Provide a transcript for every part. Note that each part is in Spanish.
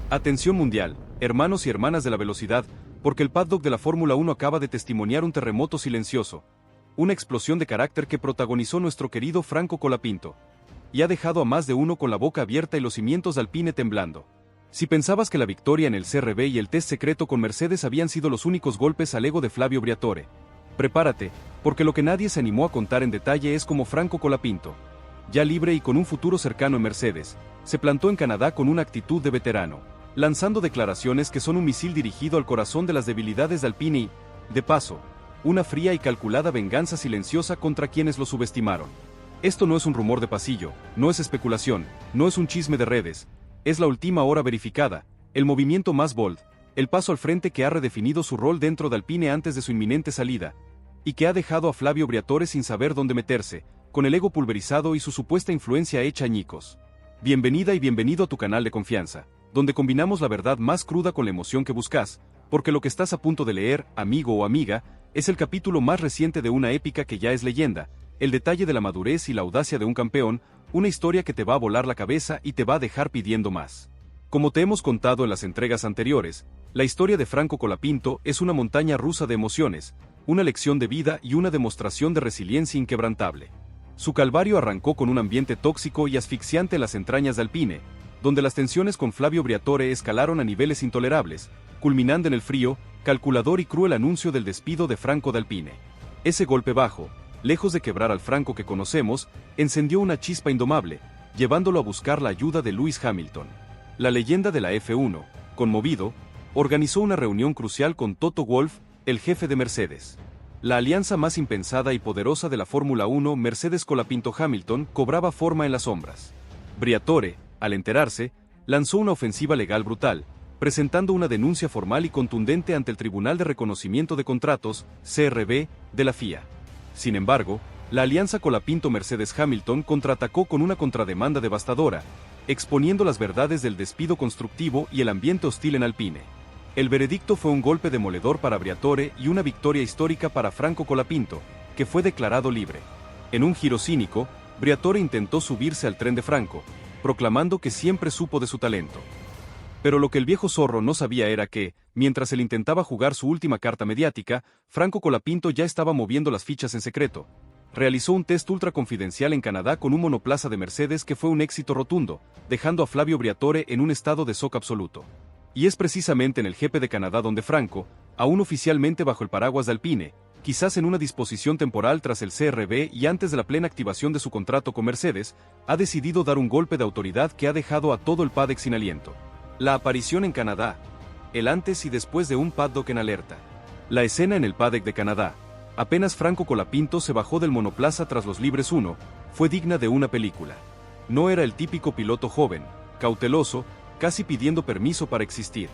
Atención mundial, hermanos y hermanas de la velocidad, porque el paddock de la Fórmula 1 acaba de testimoniar un terremoto silencioso. Una explosión de carácter que protagonizó nuestro querido Franco Colapinto. Y ha dejado a más de uno con la boca abierta y los cimientos de Alpine temblando. Si pensabas que la victoria en el CRB y el test secreto con Mercedes habían sido los únicos golpes al ego de Flavio Briatore, prepárate, porque lo que nadie se animó a contar en detalle es cómo Franco Colapinto, ya libre y con un futuro cercano en Mercedes, se plantó en Canadá con una actitud de veterano, lanzando declaraciones que son un misil dirigido al corazón de las debilidades de Alpine y, de paso, una fría y calculada venganza silenciosa contra quienes lo subestimaron. Esto no es un rumor de pasillo, no es especulación, no es un chisme de redes, es la última hora verificada, el movimiento más bold, el paso al frente que ha redefinido su rol dentro de Alpine antes de su inminente salida, y que ha dejado a Flavio Briatore sin saber dónde meterse, con el ego pulverizado y su supuesta influencia hecha añicos. Bienvenida y bienvenido a tu canal de confianza, donde combinamos la verdad más cruda con la emoción que buscas, porque lo que estás a punto de leer, amigo o amiga, es el capítulo más reciente de una épica que ya es leyenda, el detalle de la madurez y la audacia de un campeón, una historia que te va a volar la cabeza y te va a dejar pidiendo más. Como te hemos contado en las entregas anteriores, la historia de Franco Colapinto es una montaña rusa de emociones, una lección de vida y una demostración de resiliencia inquebrantable. Su calvario arrancó con un ambiente tóxico y asfixiante en las entrañas de Alpine, donde las tensiones con Flavio Briatore escalaron a niveles intolerables, culminando en el frío, calculador y cruel anuncio del despido de Franco de Alpine. Ese golpe bajo, lejos de quebrar al Franco que conocemos, encendió una chispa indomable, llevándolo a buscar la ayuda de Lewis Hamilton. La leyenda de la F1, conmovido, organizó una reunión crucial con Toto Wolff, el jefe de Mercedes. La alianza más impensada y poderosa de la Fórmula 1, Mercedes Colapinto Hamilton, cobraba forma en las sombras. Briatore, al enterarse, lanzó una ofensiva legal brutal, presentando una denuncia formal y contundente ante el Tribunal de Reconocimiento de Contratos, CRB, de la FIA. Sin embargo, la alianza Colapinto-Mercedes-Hamilton contraatacó con una contrademanda devastadora, exponiendo las verdades del despido constructivo y el ambiente hostil en Alpine. El veredicto fue un golpe demoledor para Briatore y una victoria histórica para Franco Colapinto, que fue declarado libre. En un giro cínico, Briatore intentó subirse al tren de Franco, proclamando que siempre supo de su talento. Pero lo que el viejo zorro no sabía era que, mientras él intentaba jugar su última carta mediática, Franco Colapinto ya estaba moviendo las fichas en secreto. Realizó un test ultra confidencial en Canadá con un monoplaza de Mercedes que fue un éxito rotundo, dejando a Flavio Briatore en un estado de shock absoluto. Y es precisamente en el GP de Canadá donde Franco, aún oficialmente bajo el paraguas de Alpine, quizás en una disposición temporal tras el CRB y antes de la plena activación de su contrato con Mercedes, ha decidido dar un golpe de autoridad que ha dejado a todo el paddock sin aliento. La aparición en Canadá, el antes y después de un paddock en alerta. La escena en el paddock de Canadá, apenas Franco Colapinto se bajó del monoplaza tras los libres 1, fue digna de una película. No era el típico piloto joven, cauteloso, casi pidiendo permiso para existir.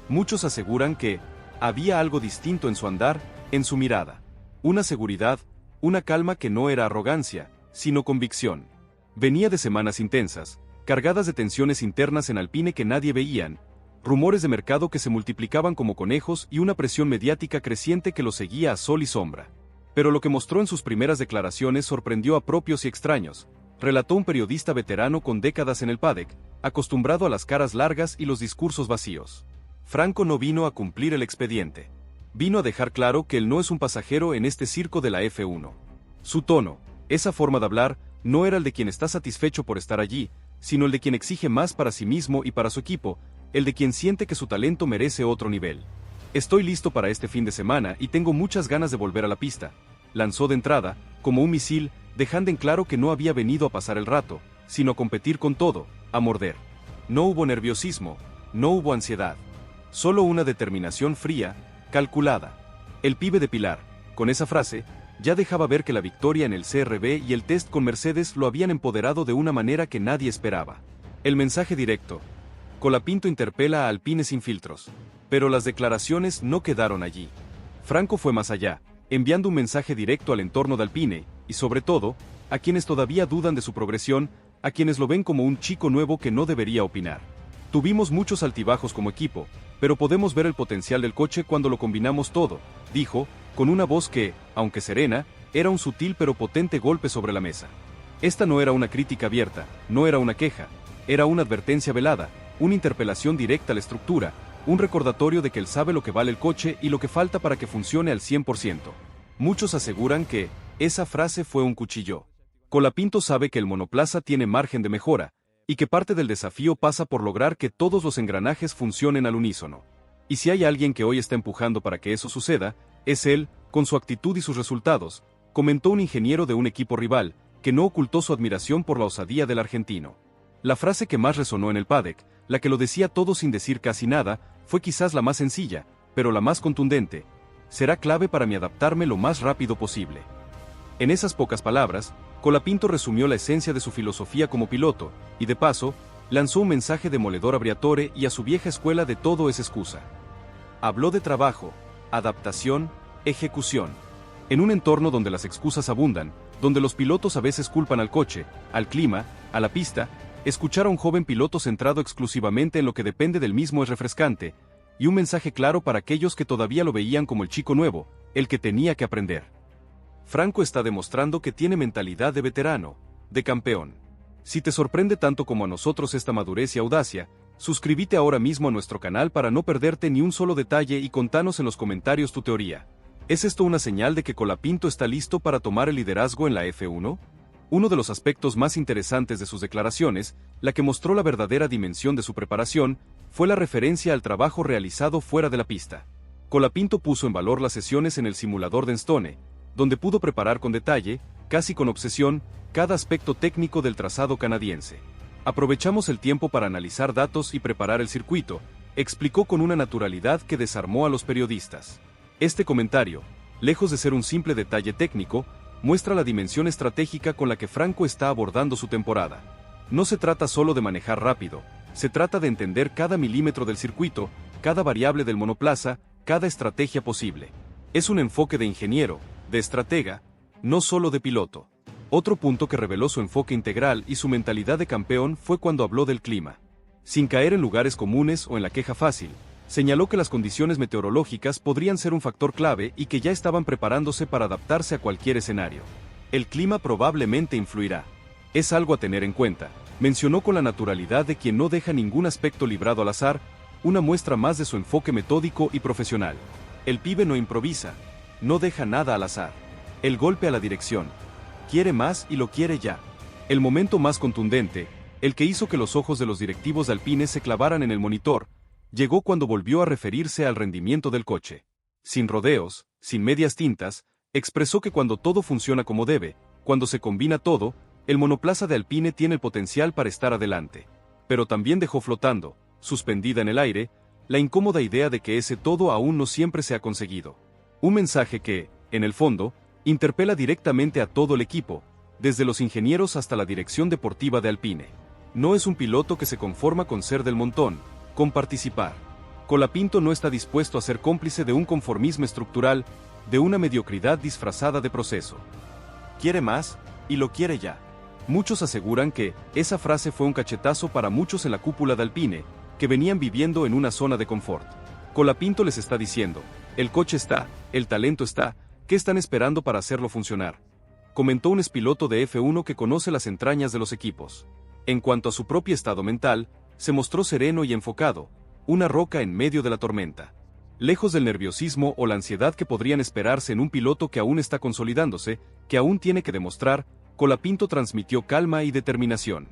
Muchos aseguran que había algo distinto en su andar, en su mirada. Una seguridad, una calma que no era arrogancia, sino convicción. Venía de semanas intensas, cargadas de tensiones internas en Alpine que nadie veían, rumores de mercado que se multiplicaban como conejos y una presión mediática creciente que lo seguía a sol y sombra. Pero lo que mostró en sus primeras declaraciones sorprendió a propios y extraños, relató un periodista veterano con décadas en el paddock, acostumbrado a las caras largas y los discursos vacíos. Franco no vino a cumplir el expediente. Vino a dejar claro que él no es un pasajero en este circo de la F1. Su tono, esa forma de hablar, no era el de quien está satisfecho por estar allí, sino el de quien exige más para sí mismo y para su equipo, el de quien siente que su talento merece otro nivel. Estoy listo para este fin de semana y tengo muchas ganas de volver a la pista, lanzó de entrada, como un misil, dejando en claro que no había venido a pasar el rato, sino a competir con todo, a morder. No hubo nerviosismo, no hubo ansiedad. Solo una determinación fría, calculada. El pibe de Pilar, con esa frase, ya dejaba ver que la victoria en el CRB y el test con Mercedes lo habían empoderado de una manera que nadie esperaba. El mensaje directo. Colapinto interpela a Alpine sin filtros. Pero las declaraciones no quedaron allí. Franco fue más allá, enviando un mensaje directo al entorno de Alpine, y sobre todo, a quienes todavía dudan de su progresión, a quienes lo ven como un chico nuevo que no debería opinar. Tuvimos muchos altibajos como equipo, pero podemos ver el potencial del coche cuando lo combinamos todo, dijo, con una voz que, aunque serena, era un sutil pero potente golpe sobre la mesa. Esta no era una crítica abierta, no era una queja, era una advertencia velada, una interpelación directa a la estructura, un recordatorio de que él sabe lo que vale el coche y lo que falta para que funcione al 100%. Muchos aseguran que esa frase fue un cuchillo. Colapinto sabe que el monoplaza tiene margen de mejora, y que parte del desafío pasa por lograr que todos los engranajes funcionen al unísono. Y si hay alguien que hoy está empujando para que eso suceda, es él, con su actitud y sus resultados, comentó un ingeniero de un equipo rival, que no ocultó su admiración por la osadía del argentino. La frase que más resonó en el paddock, la que lo decía todo sin decir casi nada, fue quizás la más sencilla, pero la más contundente: será clave para mí adaptarme lo más rápido posible. En esas pocas palabras, Colapinto resumió la esencia de su filosofía como piloto, y de paso, lanzó un mensaje demoledor a Briatore y a su vieja escuela de todo es excusa. Habló de trabajo, adaptación, ejecución. En un entorno donde las excusas abundan, donde los pilotos a veces culpan al coche, al clima, a la pista, escuchar a un joven piloto centrado exclusivamente en lo que depende del mismo es refrescante, y un mensaje claro para aquellos que todavía lo veían como el chico nuevo, el que tenía que aprender. Franco está demostrando que tiene mentalidad de veterano, de campeón. Si te sorprende tanto como a nosotros esta madurez y audacia, suscríbete ahora mismo a nuestro canal para no perderte ni un solo detalle y contanos en los comentarios tu teoría. ¿Es esto una señal de que Colapinto está listo para tomar el liderazgo en la F1? Uno de los aspectos más interesantes de sus declaraciones, la que mostró la verdadera dimensión de su preparación, fue la referencia al trabajo realizado fuera de la pista. Colapinto puso en valor las sesiones en el simulador de Enstone, donde pudo preparar con detalle, casi con obsesión, cada aspecto técnico del trazado canadiense. Aprovechamos el tiempo para analizar datos y preparar el circuito, explicó con una naturalidad que desarmó a los periodistas. Este comentario, lejos de ser un simple detalle técnico, muestra la dimensión estratégica con la que Franco está abordando su temporada. No se trata solo de manejar rápido, se trata de entender cada milímetro del circuito, cada variable del monoplaza, cada estrategia posible. Es un enfoque de ingeniero, de estratega, no solo de piloto. Otro punto que reveló su enfoque integral y su mentalidad de campeón fue cuando habló del clima. Sin caer en lugares comunes o en la queja fácil, señaló que las condiciones meteorológicas podrían ser un factor clave y que ya estaban preparándose para adaptarse a cualquier escenario. El clima probablemente influirá. Es algo a tener en cuenta, mencionó con la naturalidad de quien no deja ningún aspecto librado al azar, una muestra más de su enfoque metódico y profesional. El pibe no improvisa, no deja nada al azar. El golpe a la dirección. Quiere más y lo quiere ya. El momento más contundente, el que hizo que los ojos de los directivos de Alpine se clavaran en el monitor, llegó cuando volvió a referirse al rendimiento del coche. Sin rodeos, sin medias tintas, expresó que cuando todo funciona como debe, cuando se combina todo, el monoplaza de Alpine tiene el potencial para estar adelante. Pero también dejó flotando, suspendida en el aire, la incómoda idea de que ese todo aún no siempre se ha conseguido. Un mensaje que, en el fondo, interpela directamente a todo el equipo, desde los ingenieros hasta la dirección deportiva de Alpine. No es un piloto que se conforma con ser del montón, con participar. Colapinto no está dispuesto a ser cómplice de un conformismo estructural, de una mediocridad disfrazada de proceso. Quiere más, y lo quiere ya. Muchos aseguran que esa frase fue un cachetazo para muchos en la cúpula de Alpine, que venían viviendo en una zona de confort. Colapinto les está diciendo: el coche está, el talento está, ¿qué están esperando para hacerlo funcionar? Comentó un expiloto de F1 que conoce las entrañas de los equipos. En cuanto a su propio estado mental, se mostró sereno y enfocado, una roca en medio de la tormenta. Lejos del nerviosismo o la ansiedad que podrían esperarse en un piloto que aún está consolidándose, que aún tiene que demostrar, Colapinto transmitió calma y determinación.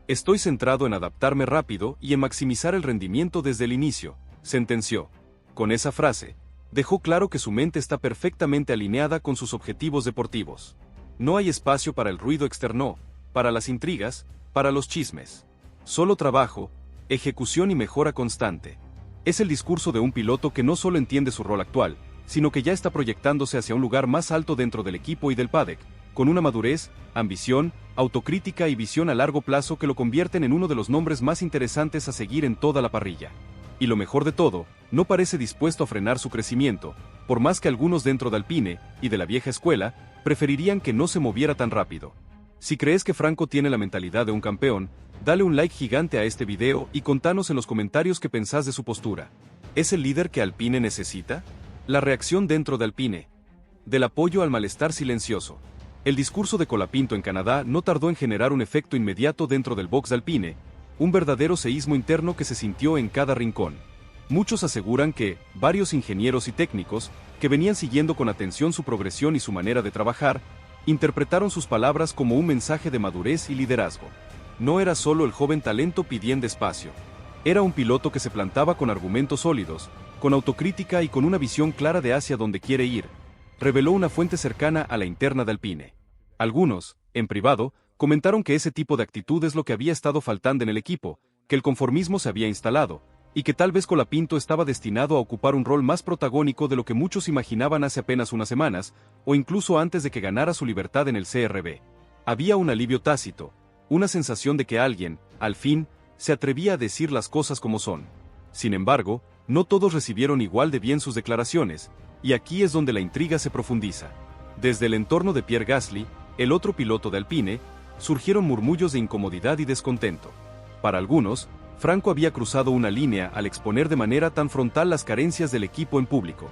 Estoy centrado en adaptarme rápido y en maximizar el rendimiento desde el inicio, sentenció. Con esa frase, dejó claro que su mente está perfectamente alineada con sus objetivos deportivos. No hay espacio para el ruido externo, para las intrigas, para los chismes. Solo trabajo, ejecución y mejora constante. Es el discurso de un piloto que no solo entiende su rol actual, sino que ya está proyectándose hacia un lugar más alto dentro del equipo y del paddock, con una madurez, ambición, autocrítica y visión a largo plazo que lo convierten en uno de los nombres más interesantes a seguir en toda la parrilla. Y lo mejor de todo, no parece dispuesto a frenar su crecimiento, por más que algunos dentro de Alpine, y de la vieja escuela, preferirían que no se moviera tan rápido. Si crees que Franco tiene la mentalidad de un campeón, dale un like gigante a este video y contanos en los comentarios qué pensás de su postura. ¿Es el líder que Alpine necesita? La reacción dentro de Alpine. Del apoyo al malestar silencioso. El discurso de Colapinto en Canadá no tardó en generar un efecto inmediato dentro del box de Alpine, un verdadero seísmo interno que se sintió en cada rincón. Muchos aseguran que varios ingenieros y técnicos, que venían siguiendo con atención su progresión y su manera de trabajar, interpretaron sus palabras como un mensaje de madurez y liderazgo. No era solo el joven talento pidiendo espacio. Era un piloto que se plantaba con argumentos sólidos, con autocrítica y con una visión clara de hacia dónde quiere ir, reveló una fuente cercana a la interna de Alpine. Algunos, en privado, comentaron que ese tipo de actitud es lo que había estado faltando en el equipo, que el conformismo se había instalado, y que tal vez Colapinto estaba destinado a ocupar un rol más protagónico de lo que muchos imaginaban hace apenas unas semanas, o incluso antes de que ganara su libertad en el CRB. Había un alivio tácito, una sensación de que alguien, al fin, se atrevía a decir las cosas como son. Sin embargo, no todos recibieron igual de bien sus declaraciones, y aquí es donde la intriga se profundiza. Desde el entorno de Pierre Gasly, el otro piloto de Alpine, surgieron murmullos de incomodidad y descontento. Para algunos, Franco había cruzado una línea al exponer de manera tan frontal las carencias del equipo en público.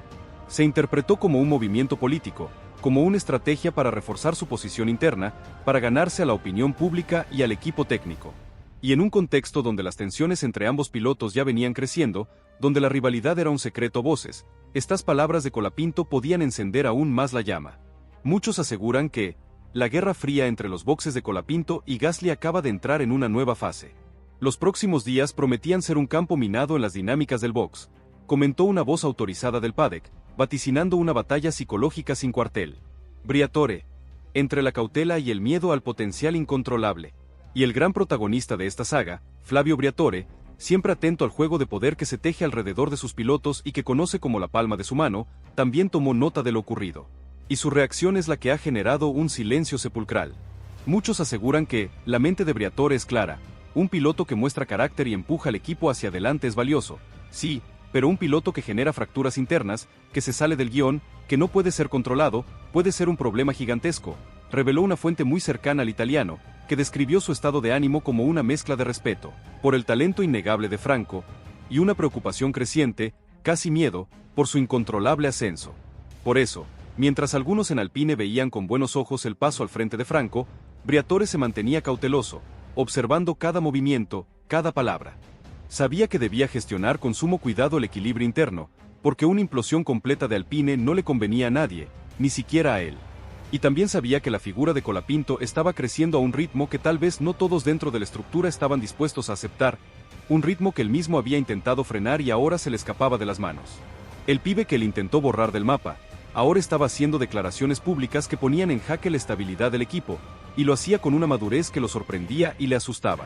Se interpretó como un movimiento político, como una estrategia para reforzar su posición interna, para ganarse a la opinión pública y al equipo técnico. Y en un contexto donde las tensiones entre ambos pilotos ya venían creciendo, donde la rivalidad era un secreto a voces, estas palabras de Colapinto podían encender aún más la llama. Muchos aseguran que la guerra fría entre los boxes de Colapinto y Gasly acaba de entrar en una nueva fase. Los próximos días prometían ser un campo minado en las dinámicas del box, comentó una voz autorizada del paddock, vaticinando una batalla psicológica sin cuartel. Briatore, entre la cautela y el miedo al potencial incontrolable. Y el gran protagonista de esta saga, Flavio Briatore, siempre atento al juego de poder que se teje alrededor de sus pilotos y que conoce como la palma de su mano, también tomó nota de lo ocurrido. Y su reacción es la que ha generado un silencio sepulcral. Muchos aseguran que la mente de Briatore es clara. Un piloto que muestra carácter y empuja al equipo hacia adelante es valioso, sí, pero un piloto que genera fracturas internas, que se sale del guión, que no puede ser controlado, puede ser un problema gigantesco, reveló una fuente muy cercana al italiano, que describió su estado de ánimo como una mezcla de respeto por el talento innegable de Franco, y una preocupación creciente, casi miedo, por su incontrolable ascenso. Por eso, mientras algunos en Alpine veían con buenos ojos el paso al frente de Franco, Briatore se mantenía cauteloso, observando cada movimiento, cada palabra. Sabía que debía gestionar con sumo cuidado el equilibrio interno, porque una implosión completa de Alpine no le convenía a nadie, ni siquiera a él. Y también sabía que la figura de Colapinto estaba creciendo a un ritmo que tal vez no todos dentro de la estructura estaban dispuestos a aceptar, un ritmo que él mismo había intentado frenar y ahora se le escapaba de las manos. El pibe que él intentó borrar del mapa, ahora estaba haciendo declaraciones públicas que ponían en jaque la estabilidad del equipo, y lo hacía con una madurez que lo sorprendía y le asustaba.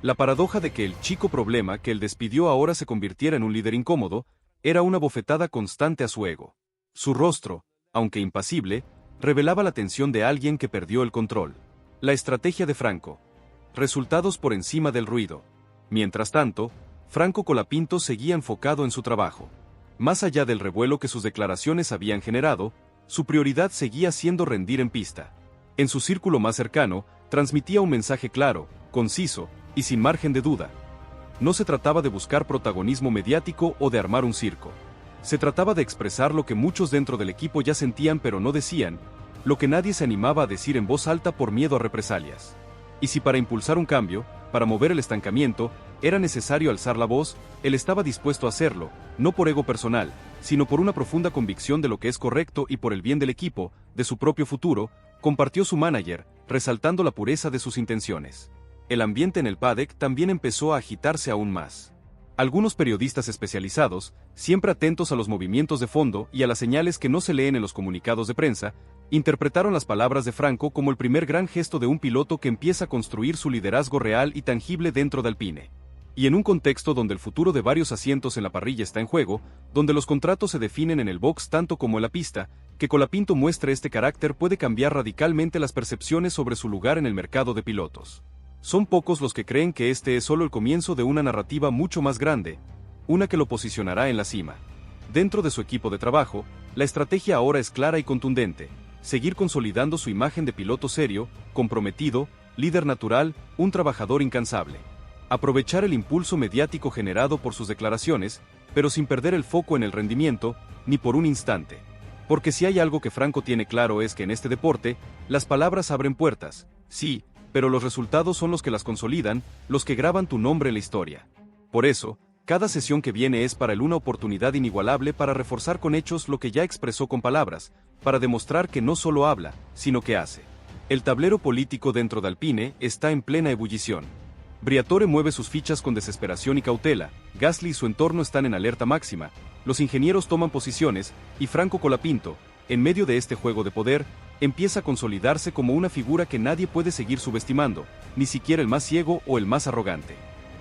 La paradoja de que el chico problema que él despidió ahora se convirtiera en un líder incómodo, era una bofetada constante a su ego. Su rostro, aunque impasible, revelaba la tensión de alguien que perdió el control. La estrategia de Franco. Resultados por encima del ruido. Mientras tanto, Franco Colapinto seguía enfocado en su trabajo. Más allá del revuelo que sus declaraciones habían generado, su prioridad seguía siendo rendir en pista. En su círculo más cercano, transmitía un mensaje claro, conciso y sin margen de duda. No se trataba de buscar protagonismo mediático o de armar un circo. Se trataba de expresar lo que muchos dentro del equipo ya sentían pero no decían, lo que nadie se animaba a decir en voz alta por miedo a represalias. Y si para impulsar un cambio, para mover el estancamiento, era necesario alzar la voz, él estaba dispuesto a hacerlo, no por ego personal, sino por una profunda convicción de lo que es correcto y por el bien del equipo, de su propio futuro, compartió su manager, resaltando la pureza de sus intenciones. El ambiente en el paddock también empezó a agitarse aún más. Algunos periodistas especializados, siempre atentos a los movimientos de fondo y a las señales que no se leen en los comunicados de prensa, interpretaron las palabras de Franco como el primer gran gesto de un piloto que empieza a construir su liderazgo real y tangible dentro de Alpine. Y en un contexto donde el futuro de varios asientos en la parrilla está en juego, donde los contratos se definen en el box tanto como en la pista, que Colapinto muestre este carácter puede cambiar radicalmente las percepciones sobre su lugar en el mercado de pilotos. Son pocos los que creen que este es solo el comienzo de una narrativa mucho más grande, una que lo posicionará en la cima. Dentro de su equipo de trabajo, la estrategia ahora es clara y contundente: seguir consolidando su imagen de piloto serio, comprometido, líder natural, un trabajador incansable. Aprovechar el impulso mediático generado por sus declaraciones, pero sin perder el foco en el rendimiento, ni por un instante. Porque si hay algo que Franco tiene claro es que en este deporte, las palabras abren puertas, sí, pero los resultados son los que las consolidan, los que graban tu nombre en la historia. Por eso, cada sesión que viene es para él una oportunidad inigualable para reforzar con hechos lo que ya expresó con palabras, para demostrar que no solo habla, sino que hace. El tablero político dentro de Alpine está en plena ebullición. Briatore mueve sus fichas con desesperación y cautela, Gasly y su entorno están en alerta máxima, los ingenieros toman posiciones, y Franco Colapinto, en medio de este juego de poder, empieza a consolidarse como una figura que nadie puede seguir subestimando, ni siquiera el más ciego o el más arrogante.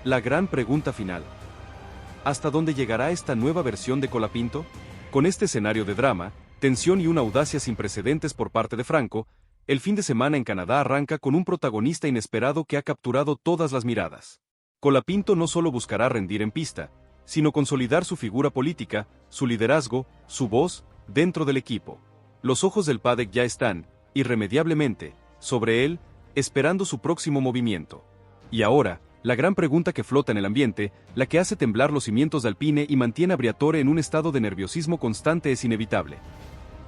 La gran pregunta final. ¿Hasta dónde llegará esta nueva versión de Colapinto? Con este escenario de drama, tensión y una audacia sin precedentes por parte de Franco, el fin de semana en Canadá arranca con un protagonista inesperado que ha capturado todas las miradas. Colapinto no solo buscará rendir en pista, sino consolidar su figura política, su liderazgo, su voz, dentro del equipo. Los ojos del paddock ya están, irremediablemente, sobre él, esperando su próximo movimiento. Y ahora, la gran pregunta que flota en el ambiente, la que hace temblar los cimientos de Alpine y mantiene a Briatore en un estado de nerviosismo constante es inevitable.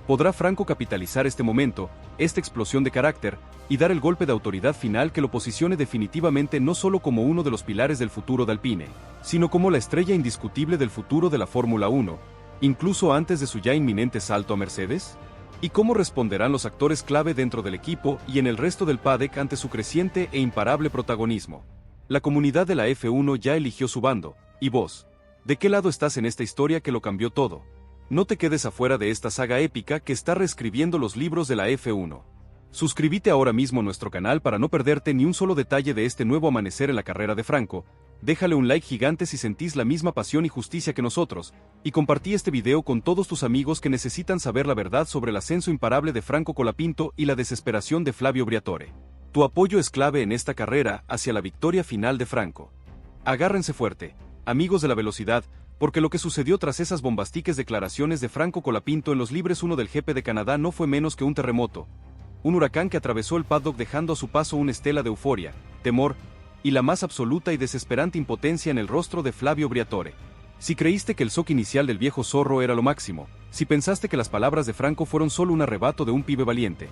¿Podrá Franco capitalizar este momento, esta explosión de carácter, y dar el golpe de autoridad final que lo posicione definitivamente no solo como uno de los pilares del futuro de Alpine, sino como la estrella indiscutible del futuro de la Fórmula 1, incluso antes de su ya inminente salto a Mercedes? ¿Y cómo responderán los actores clave dentro del equipo y en el resto del paddock ante su creciente e imparable protagonismo? La comunidad de la F1 ya eligió su bando, ¿y vos? ¿De qué lado estás en esta historia que lo cambió todo? No te quedes afuera de esta saga épica que está reescribiendo los libros de la F1. Suscríbete ahora mismo a nuestro canal para no perderte ni un solo detalle de este nuevo amanecer en la carrera de Franco, déjale un like gigante si sentís la misma pasión y justicia que nosotros, y compartí este video con todos tus amigos que necesitan saber la verdad sobre el ascenso imparable de Franco Colapinto y la desesperación de Flavio Briatore. Tu apoyo es clave en esta carrera hacia la victoria final de Franco. Agárrense fuerte, amigos de la velocidad, porque lo que sucedió tras esas bombastiques declaraciones de Franco Colapinto en los Libres 1 del GP de Canadá no fue menos que un terremoto, un huracán que atravesó el paddock dejando a su paso una estela de euforia, temor, y la más absoluta y desesperante impotencia en el rostro de Flavio Briatore. Si creíste que el shock inicial del viejo zorro era lo máximo, si pensaste que las palabras de Franco fueron solo un arrebato de un pibe valiente,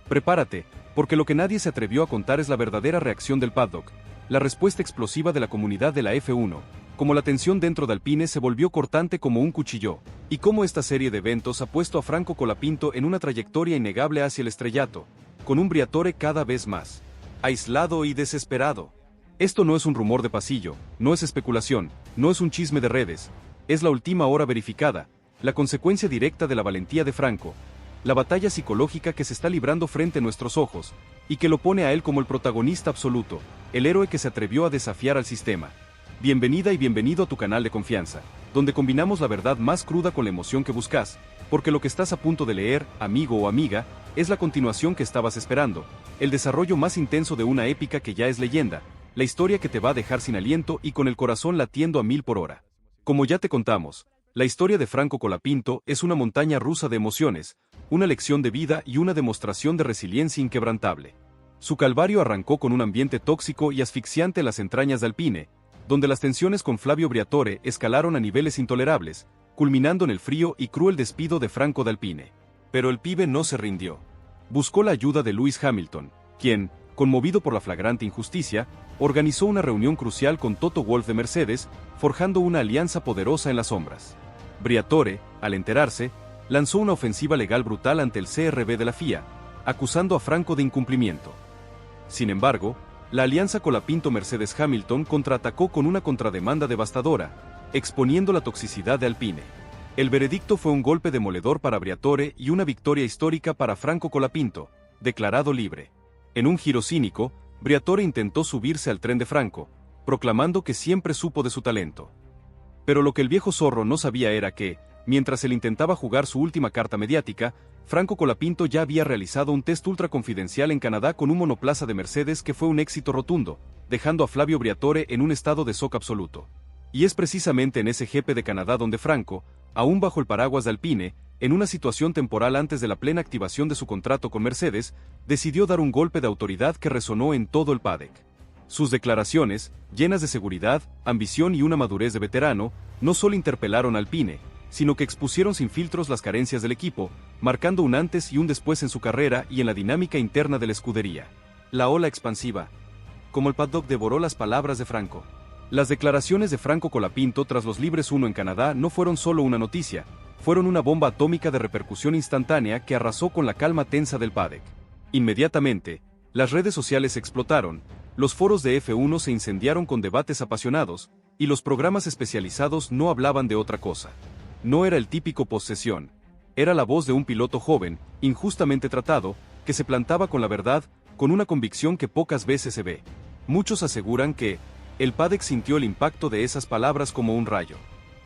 prepárate, porque lo que nadie se atrevió a contar es la verdadera reacción del paddock, la respuesta explosiva de la comunidad de la F1, como la tensión dentro de Alpine se volvió cortante como un cuchillo, y cómo esta serie de eventos ha puesto a Franco Colapinto en una trayectoria innegable hacia el estrellato, con un Briatore cada vez más aislado y desesperado. Esto no es un rumor de pasillo, no es especulación, no es un chisme de redes, es la última hora verificada, la consecuencia directa de la valentía de Franco, la batalla psicológica que se está librando frente a nuestros ojos, y que lo pone a él como el protagonista absoluto, el héroe que se atrevió a desafiar al sistema. Bienvenida y bienvenido a tu canal de confianza, donde combinamos la verdad más cruda con la emoción que buscas, porque lo que estás a punto de leer, amigo o amiga, es la continuación que estabas esperando, el desarrollo más intenso de una épica que ya es leyenda, la historia que te va a dejar sin aliento y con el corazón latiendo a 1000 por hora. Como ya te contamos, la historia de Franco Colapinto es una montaña rusa de emociones, una lección de vida y una demostración de resiliencia inquebrantable. Su calvario arrancó con un ambiente tóxico y asfixiante en las entrañas de Alpine, donde las tensiones con Flavio Briatore escalaron a niveles intolerables, culminando en el frío y cruel despido de Franco de Alpine. Pero el pibe no se rindió. Buscó la ayuda de Lewis Hamilton, quien, conmovido por la flagrante injusticia, organizó una reunión crucial con Toto Wolff de Mercedes, forjando una alianza poderosa en las sombras. Briatore, al enterarse, lanzó una ofensiva legal brutal ante el CRB de la FIA, acusando a Franco de incumplimiento. Sin embargo, la alianza Colapinto-Mercedes-Hamilton contraatacó con una contrademanda devastadora, exponiendo la toxicidad de Alpine. El veredicto fue un golpe demoledor para Briatore y una victoria histórica para Franco Colapinto, declarado libre. En un giro cínico, Briatore intentó subirse al tren de Franco, proclamando que siempre supo de su talento. Pero lo que el viejo zorro no sabía era que, mientras él intentaba jugar su última carta mediática, Franco Colapinto ya había realizado un test ultra confidencial en Canadá con un monoplaza de Mercedes que fue un éxito rotundo, dejando a Flavio Briatore en un estado de shock absoluto. Y es precisamente en ese GP de Canadá donde Franco, aún bajo el paraguas de Alpine, en una situación temporal antes de la plena activación de su contrato con Mercedes, decidió dar un golpe de autoridad que resonó en todo el paddock. Sus declaraciones, llenas de seguridad, ambición y una madurez de veterano, no solo interpelaron a Alpine, sino que expusieron sin filtros las carencias del equipo, marcando un antes y un después en su carrera y en la dinámica interna de la escudería. La ola expansiva. Como el paddock devoró las palabras de Franco. Las declaraciones de Franco Colapinto tras los Libres 1 en Canadá no fueron solo una noticia, fueron una bomba atómica de repercusión instantánea que arrasó con la calma tensa del paddock. Inmediatamente, las redes sociales explotaron, los foros de F1 se incendiaron con debates apasionados, y los programas especializados no hablaban de otra cosa. No era el típico post-sesión, era la voz de un piloto joven, injustamente tratado, que se plantaba con la verdad, con una convicción que pocas veces se ve. Muchos aseguran que el paddock sintió el impacto de esas palabras como un rayo.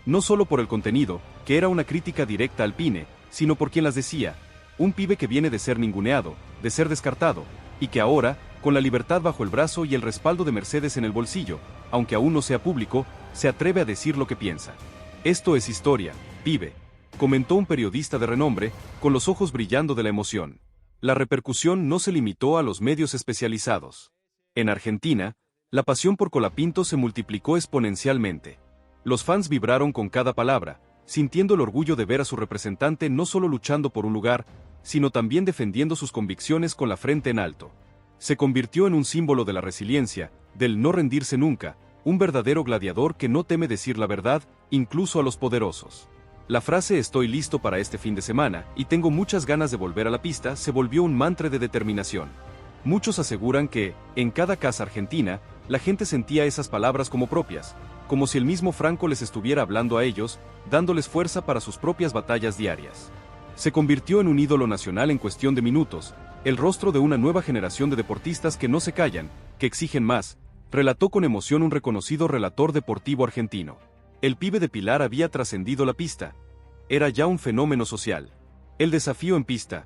No solo por el contenido, que era una crítica directa al Alpine, sino por quien las decía, un pibe que viene de ser ninguneado, de ser descartado, y que ahora, con la libertad bajo el brazo y el respaldo de Mercedes en el bolsillo, aunque aún no sea público, se atreve a decir lo que piensa. Esto es historia, pibe, comentó un periodista de renombre, con los ojos brillando de la emoción. La repercusión no se limitó a los medios especializados. En Argentina, la pasión por Colapinto se multiplicó exponencialmente. Los fans vibraron con cada palabra, sintiendo el orgullo de ver a su representante no solo luchando por un lugar, sino también defendiendo sus convicciones con la frente en alto. Se convirtió en un símbolo de la resiliencia, del no rendirse nunca, un verdadero gladiador que no teme decir la verdad, incluso a los poderosos. La frase "estoy listo para este fin de semana y tengo muchas ganas de volver a la pista" se volvió un mantra de determinación. Muchos aseguran que, en cada casa argentina, la gente sentía esas palabras como propias, como si el mismo Franco les estuviera hablando a ellos, dándoles fuerza para sus propias batallas diarias. Se convirtió en un ídolo nacional en cuestión de minutos, el rostro de una nueva generación de deportistas que no se callan, que exigen más, relató con emoción un reconocido relator deportivo argentino. El pibe de Pilar había trascendido la pista. Era ya un fenómeno social. El desafío en pista.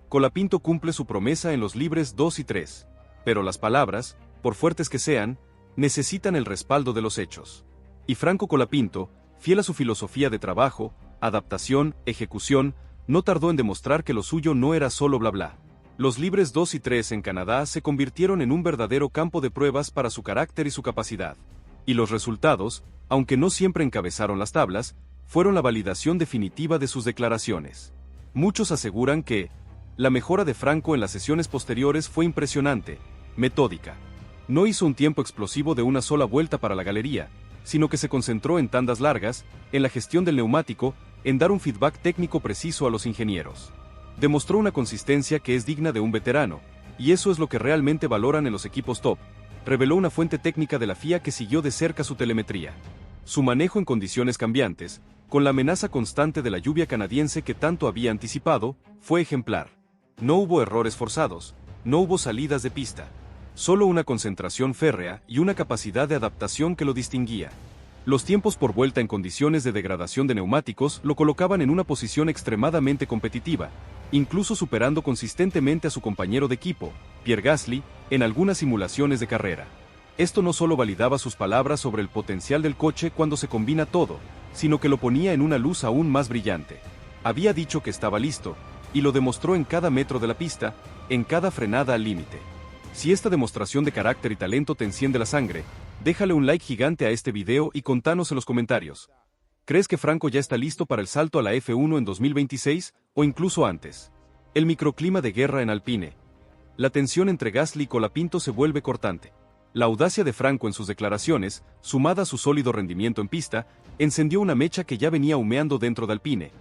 Colapinto cumple su promesa en los Libres 2 y 3. Pero las palabras, por fuertes que sean, necesitan el respaldo de los hechos. Y Franco Colapinto, fiel a su filosofía de trabajo, adaptación, ejecución, no tardó en demostrar que lo suyo no era solo bla bla. Los Libres 2 y 3 en Canadá se convirtieron en un verdadero campo de pruebas para su carácter y su capacidad. Y los resultados, aunque no siempre encabezaron las tablas, fueron la validación definitiva de sus declaraciones. Muchos aseguran que la mejora de Franco en las sesiones posteriores fue impresionante, metódica. No hizo un tiempo explosivo de una sola vuelta para la galería, sino que se concentró en tandas largas, en la gestión del neumático, en dar un feedback técnico preciso a los ingenieros. Demostró una consistencia que es digna de un veterano, y eso es lo que realmente valoran en los equipos top, reveló una fuente técnica de la FIA que siguió de cerca su telemetría. Su manejo en condiciones cambiantes, con la amenaza constante de la lluvia canadiense que tanto había anticipado, fue ejemplar. No hubo errores forzados, no hubo salidas de pista. Solo una concentración férrea y una capacidad de adaptación que lo distinguía. Los tiempos por vuelta en condiciones de degradación de neumáticos lo colocaban en una posición extremadamente competitiva, incluso superando consistentemente a su compañero de equipo, Pierre Gasly, en algunas simulaciones de carrera. Esto no solo validaba sus palabras sobre el potencial del coche cuando se combina todo, sino que lo ponía en una luz aún más brillante. Había dicho que estaba listo, y lo demostró en cada metro de la pista, en cada frenada al límite. Si esta demostración de carácter y talento te enciende la sangre, déjale un like gigante a este video y contanos en los comentarios. ¿Crees que Franco ya está listo para el salto a la F1 en 2026, o incluso antes? El microclima de guerra en Alpine. La tensión entre Gasly y Colapinto se vuelve cortante. La audacia de Franco en sus declaraciones, sumada a su sólido rendimiento en pista, encendió una mecha que ya venía humeando dentro de Alpine.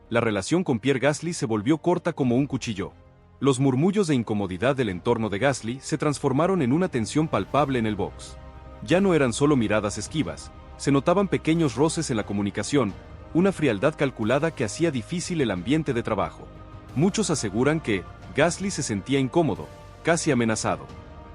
La relación con Pierre Gasly se volvió corta como un cuchillo. Los murmullos de incomodidad del entorno de Gasly se transformaron en una tensión palpable en el box. Ya no eran solo miradas esquivas, se notaban pequeños roces en la comunicación, una frialdad calculada que hacía difícil el ambiente de trabajo. Muchos aseguran que Gasly se sentía incómodo, casi amenazado.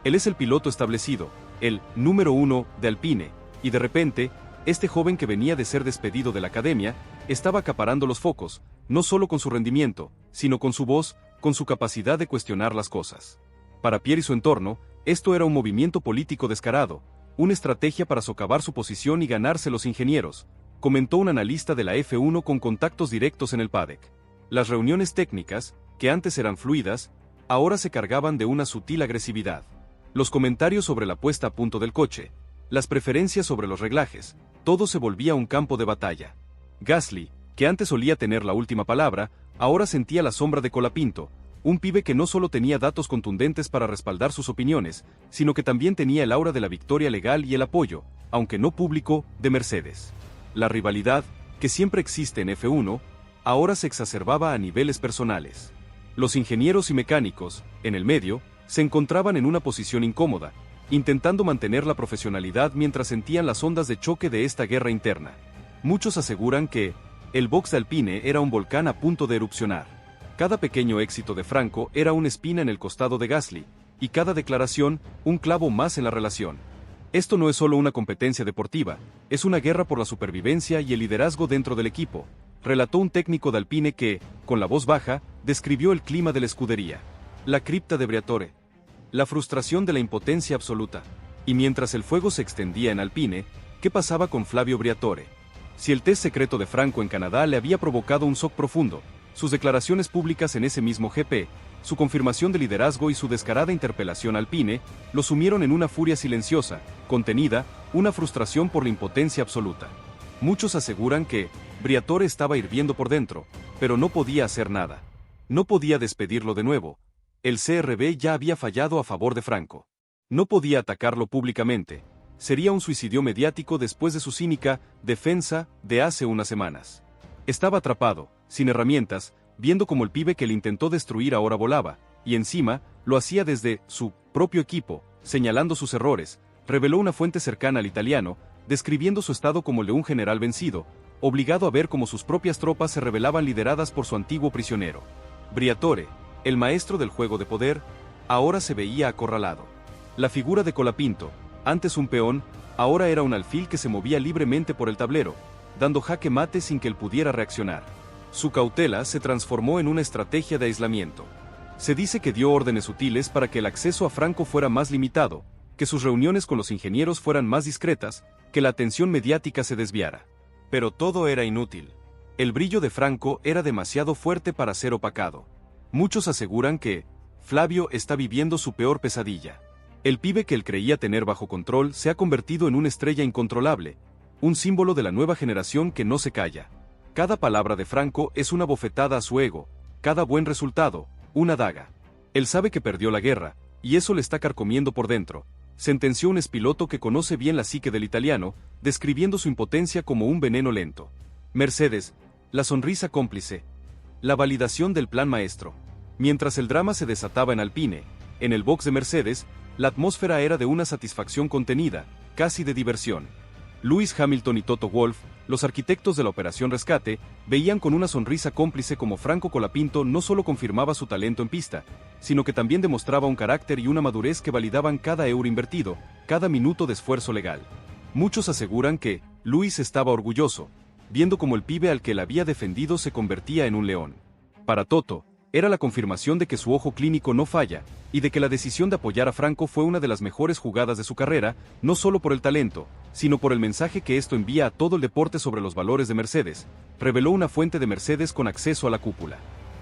Él es el piloto establecido, el número 1 de Alpine, y de repente, este joven que venía de ser despedido de la academia, estaba acaparando los focos, no solo con su rendimiento, sino con su voz, con su capacidad de cuestionar las cosas. Para Pierre y su entorno, esto era un movimiento político descarado, una estrategia para socavar su posición y ganarse los ingenieros, comentó un analista de la F1 con contactos directos en el paddock. Las reuniones técnicas, que antes eran fluidas, ahora se cargaban de una sutil agresividad. Los comentarios sobre la puesta a punto del coche, las preferencias sobre los reglajes, todo se volvía un campo de batalla. Gasly, que antes solía tener la última palabra, ahora sentía la sombra de Colapinto, un pibe que no solo tenía datos contundentes para respaldar sus opiniones, sino que también tenía el aura de la victoria legal y el apoyo, aunque no público, de Mercedes. La rivalidad, que siempre existe en F1, ahora se exacerbaba a niveles personales. Los ingenieros y mecánicos, en el medio, se encontraban en una posición incómoda, intentando mantener la profesionalidad mientras sentían las ondas de choque de esta guerra interna. Muchos aseguran que el box de Alpine era un volcán a punto de erupcionar. Cada pequeño éxito de Franco era una espina en el costado de Gasly, y cada declaración, un clavo más en la relación. Esto no es solo una competencia deportiva, es una guerra por la supervivencia y el liderazgo dentro del equipo, relató un técnico de Alpine que, con la voz baja, describió el clima de la escudería. La cripta de Briatore. La frustración de la impotencia absoluta. Y mientras el fuego se extendía en Alpine, ¿qué pasaba con Flavio Briatore? Si el test secreto de Franco en Canadá le había provocado un shock profundo, sus declaraciones públicas en ese mismo GP, su confirmación de liderazgo y su descarada interpelación a Alpine, lo sumieron en una furia silenciosa, contenida, una frustración por la impotencia absoluta. Muchos aseguran que Briatore estaba hirviendo por dentro, pero no podía hacer nada. No podía despedirlo de nuevo. El CRB ya había fallado a favor de Franco. No podía atacarlo públicamente. Sería un suicidio mediático después de su cínica defensa de hace unas semanas. Estaba atrapado, sin herramientas, viendo cómo el pibe que le intentó destruir ahora volaba, y encima, lo hacía desde su propio equipo, señalando sus errores, reveló una fuente cercana al italiano, describiendo su estado como el de un general vencido, obligado a ver cómo sus propias tropas se rebelaban lideradas por su antiguo prisionero. Briatore, el maestro del juego de poder, ahora se veía acorralado. La figura de Colapinto, antes un peón, ahora era un alfil que se movía libremente por el tablero, dando jaque mate sin que él pudiera reaccionar. Su cautela se transformó en una estrategia de aislamiento. Se dice que dio órdenes sutiles para que el acceso a Franco fuera más limitado, que sus reuniones con los ingenieros fueran más discretas, que la atención mediática se desviara. Pero todo era inútil. El brillo de Franco era demasiado fuerte para ser opacado. Muchos aseguran que Flavio está viviendo su peor pesadilla. El pibe que él creía tener bajo control se ha convertido en una estrella incontrolable, un símbolo de la nueva generación que no se calla. Cada palabra de Franco es una bofetada a su ego, cada buen resultado, una daga. Él sabe que perdió la guerra, y eso le está carcomiendo por dentro, sentenció un expiloto que conoce bien la psique del italiano, describiendo su impotencia como un veneno lento. Mercedes, la sonrisa cómplice, la validación del plan maestro. Mientras el drama se desataba en Alpine, en el box de Mercedes, la atmósfera era de una satisfacción contenida, casi de diversión. Lewis Hamilton y Toto Wolff, los arquitectos de la Operación Rescate, veían con una sonrisa cómplice como Franco Colapinto no solo confirmaba su talento en pista, sino que también demostraba un carácter y una madurez que validaban cada euro invertido, cada minuto de esfuerzo legal. Muchos aseguran que Lewis estaba orgulloso, viendo como el pibe al que él había defendido se convertía en un león. Para Toto, era la confirmación de que su ojo clínico no falla, y de que la decisión de apoyar a Franco fue una de las mejores jugadas de su carrera, no solo por el talento, sino por el mensaje que esto envía a todo el deporte sobre los valores de Mercedes, reveló una fuente de Mercedes con acceso a la cúpula.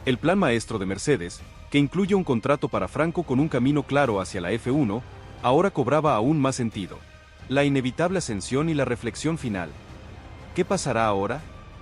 El plan maestro de Mercedes, que incluye un contrato para Franco con un camino claro hacia la F1, ahora cobraba aún más sentido. La inevitable ascensión y la reflexión final. ¿Qué pasará ahora?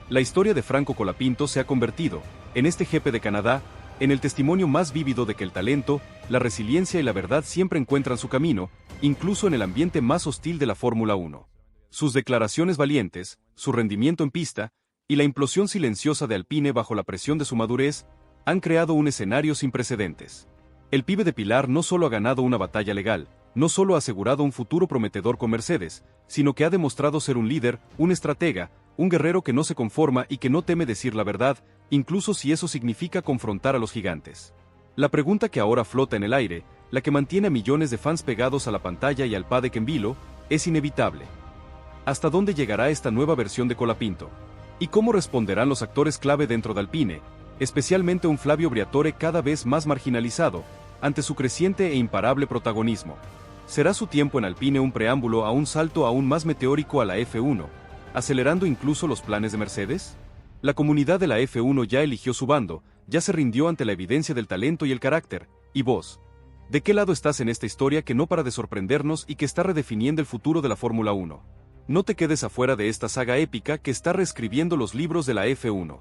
La historia de Franco Colapinto se ha convertido, en este GP de Canadá, en el testimonio más vívido de que el talento, la resiliencia y la verdad siempre encuentran su camino, incluso en el ambiente más hostil de la Fórmula 1. Sus declaraciones valientes, su rendimiento en pista, y la implosión silenciosa de Alpine bajo la presión de su madurez, han creado un escenario sin precedentes. El pibe de Pilar no solo ha ganado una batalla legal, no solo ha asegurado un futuro prometedor con Mercedes, sino que ha demostrado ser un líder, un estratega, un guerrero que no se conforma y que no teme decir la verdad, incluso si eso significa confrontar a los gigantes. La pregunta que ahora flota en el aire, la que mantiene a millones de fans pegados a la pantalla y al paddock en vilo, es inevitable. ¿Hasta dónde llegará esta nueva versión de Colapinto? ¿Y cómo responderán los actores clave dentro de Alpine, especialmente un Flavio Briatore cada vez más marginalizado, ante su creciente e imparable protagonismo? ¿Será su tiempo en Alpine un preámbulo a un salto aún más meteórico a la F1, acelerando incluso los planes de Mercedes? La comunidad de la F1 ya eligió su bando, ya se rindió ante la evidencia del talento y el carácter. ¿Y vos? ¿De qué lado estás en esta historia que no para de sorprendernos y que está redefiniendo el futuro de la Fórmula 1? No te quedes afuera de esta saga épica que está reescribiendo los libros de la F1.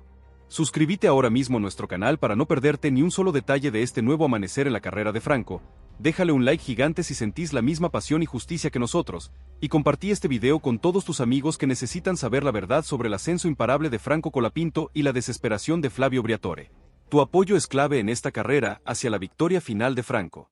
Suscríbete ahora mismo a nuestro canal para no perderte ni un solo detalle de este nuevo amanecer en la carrera de Franco. Déjale un like gigante si sentís la misma pasión y justicia que nosotros, y compartí este video con todos tus amigos que necesitan saber la verdad sobre el ascenso imparable de Franco Colapinto y la desesperación de Flavio Briatore. Tu apoyo es clave en esta carrera hacia la victoria final de Franco.